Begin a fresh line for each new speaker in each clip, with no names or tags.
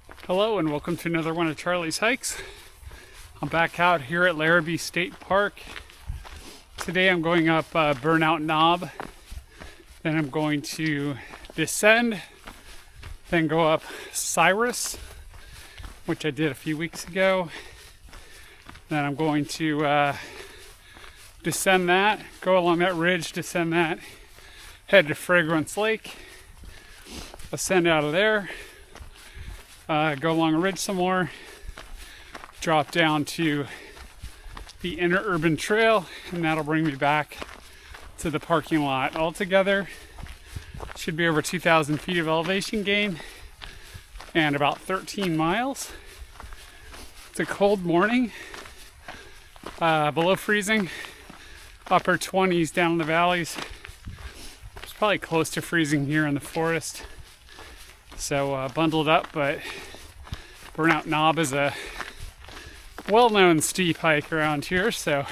Hello and welcome to another one of Charlie's hikes. I'm back out here at Larrabee State Park. Today I'm going up Burnout Knob. Then I'm going to descend, then go up Cyrus, which I did a few weeks ago. Then I'm going to descend that, go along that ridge, descend that, head to Fragrance Lake, ascend out of there, go along a ridge some more, drop down to the interurban trail, and that'll bring me back to the parking lot. Altogether, should be over 2,000 feet of elevation gain and about 13 miles. It's a cold morning, below freezing, upper 20s down in the valleys. It's probably close to freezing here in the forest. So bundled up, but Burnout Knob is a well-known steep hike around here, so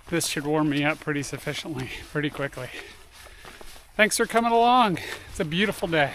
this should warm me up pretty sufficiently, pretty quickly. Thanks for coming along. It's a beautiful day.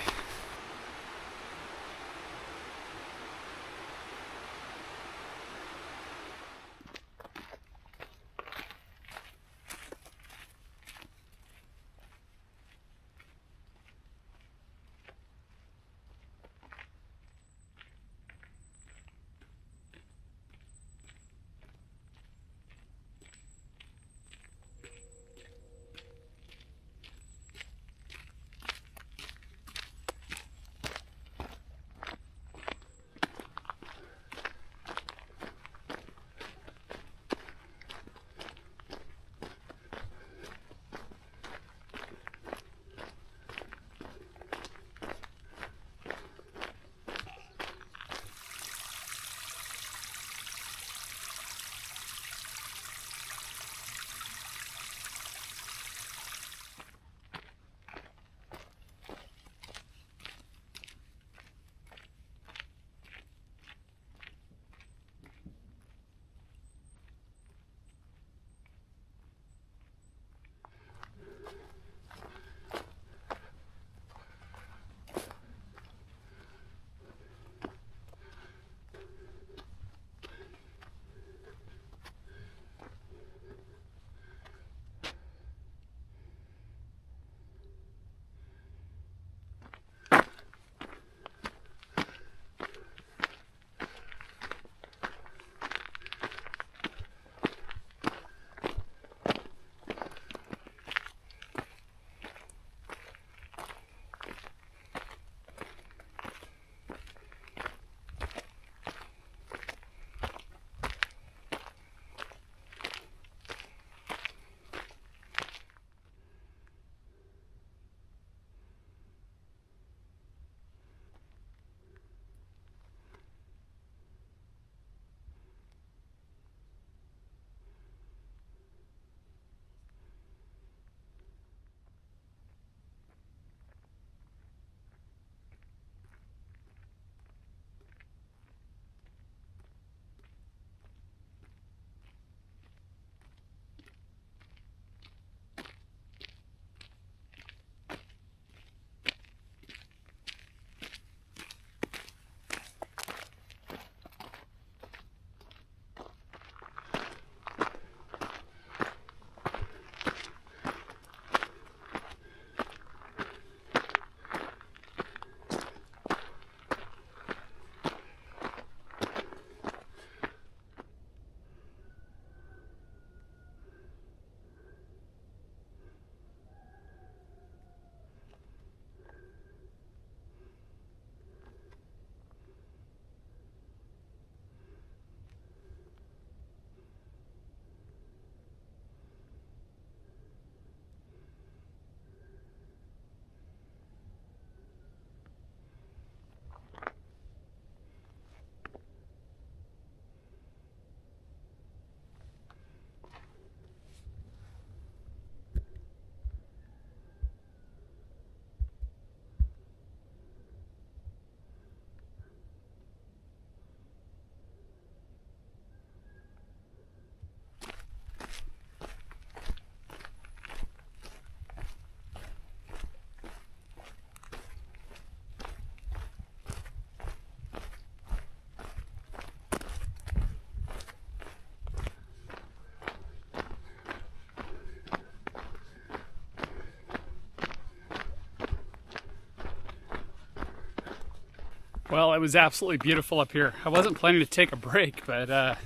Well, it was absolutely beautiful up here. I wasn't planning to take a break, but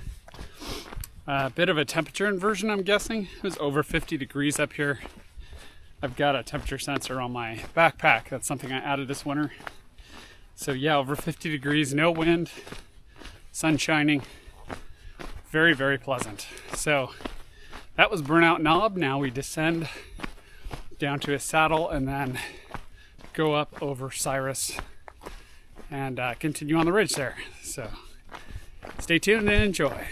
a bit of a temperature inversion, I'm guessing. It was over 50 degrees up here. I've got a temperature sensor on my backpack. That's something I added this winter. So yeah, over 50 degrees, no wind, sun shining. Very, very pleasant. So that was Burnout Knob. Now we descend down to a saddle and then go up over Cyrus and continue on the ridge there. So stay tuned and enjoy.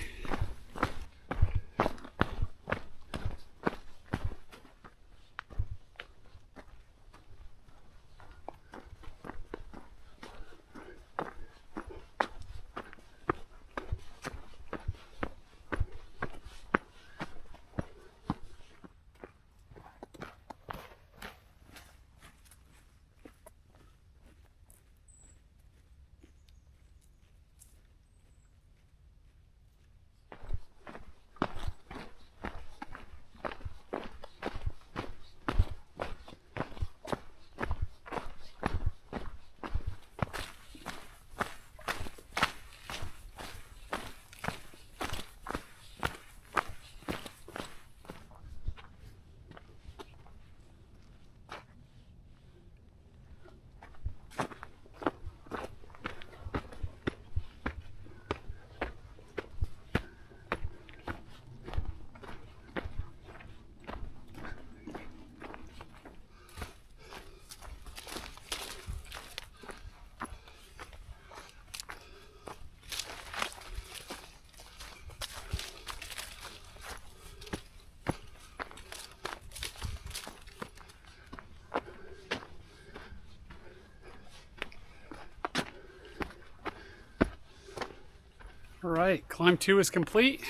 All right, climb 2 is complete.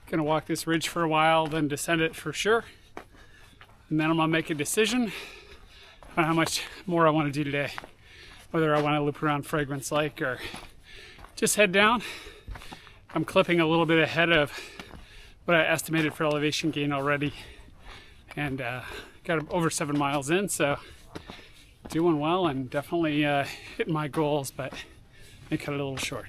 Gonna walk this ridge for a while, then descend it for sure. And then I'm gonna make a decision on how much more I wanna do today. Whether I wanna loop around Fragrance Lake or just head down. I'm clipping a little bit ahead of what I estimated for elevation gain already. And got over 7 miles in, so doing well and definitely hitting my goals, but I cut it a little short.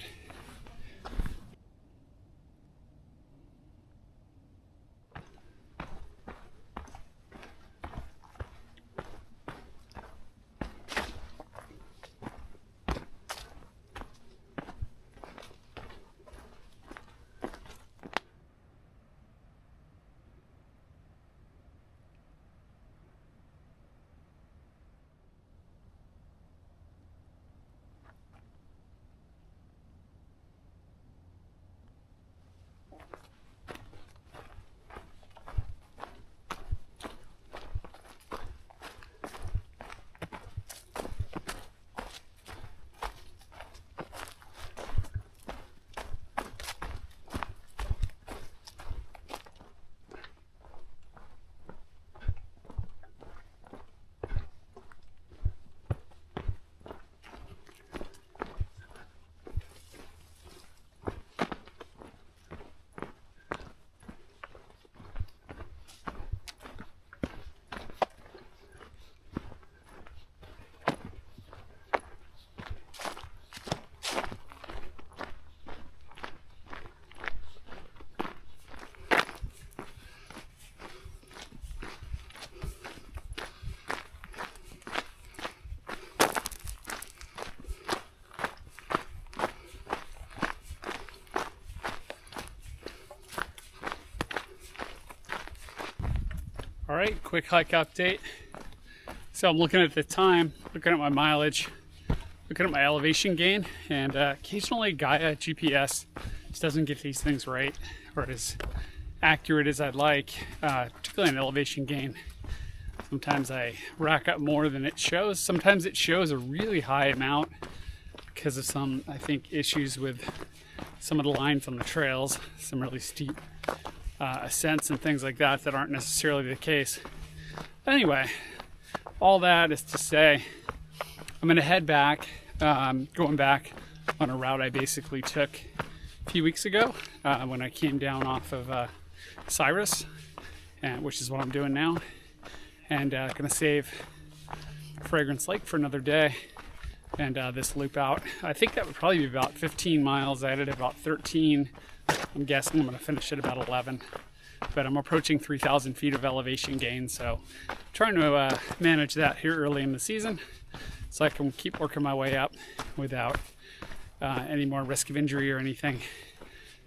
All right, quick hike update. So I'm looking at the time, looking at my mileage, looking at my elevation gain, and occasionally Gaia GPS just doesn't get these things right or as accurate as I'd like, particularly on elevation gain. Sometimes I rack up more than it shows. Sometimes it shows a really high amount because of some, I think, issues with some of the lines on the trails, some really steep ascents and things like that that aren't necessarily the case. Anyway, all that is to say, I'm going to head back, going back on a route I basically took a few weeks ago when I came down off of Cyrus, which is what I'm doing now, and going to save Fragrance Lake for another day. and this loop out. I think that would probably be about 15 miles. I added about 13. I'm guessing I'm going to finish at about 11. But I'm approaching 3,000 feet of elevation gain, so I'm trying to manage that here early in the season so I can keep working my way up without any more risk of injury or anything.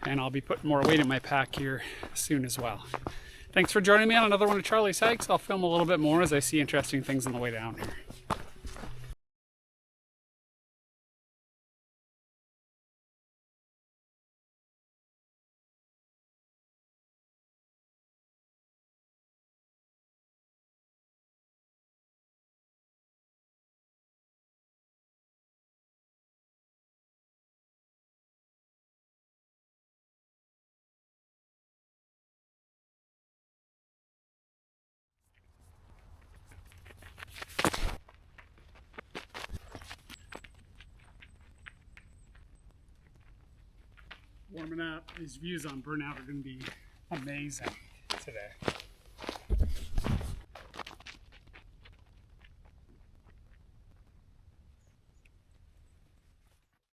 And I'll be putting more weight in my pack here soon as well. Thanks for joining me on another one of Charlie's hikes. I'll film a little bit more as I see interesting things on the way down here. Warming up. These views on Burnout are going to be amazing today.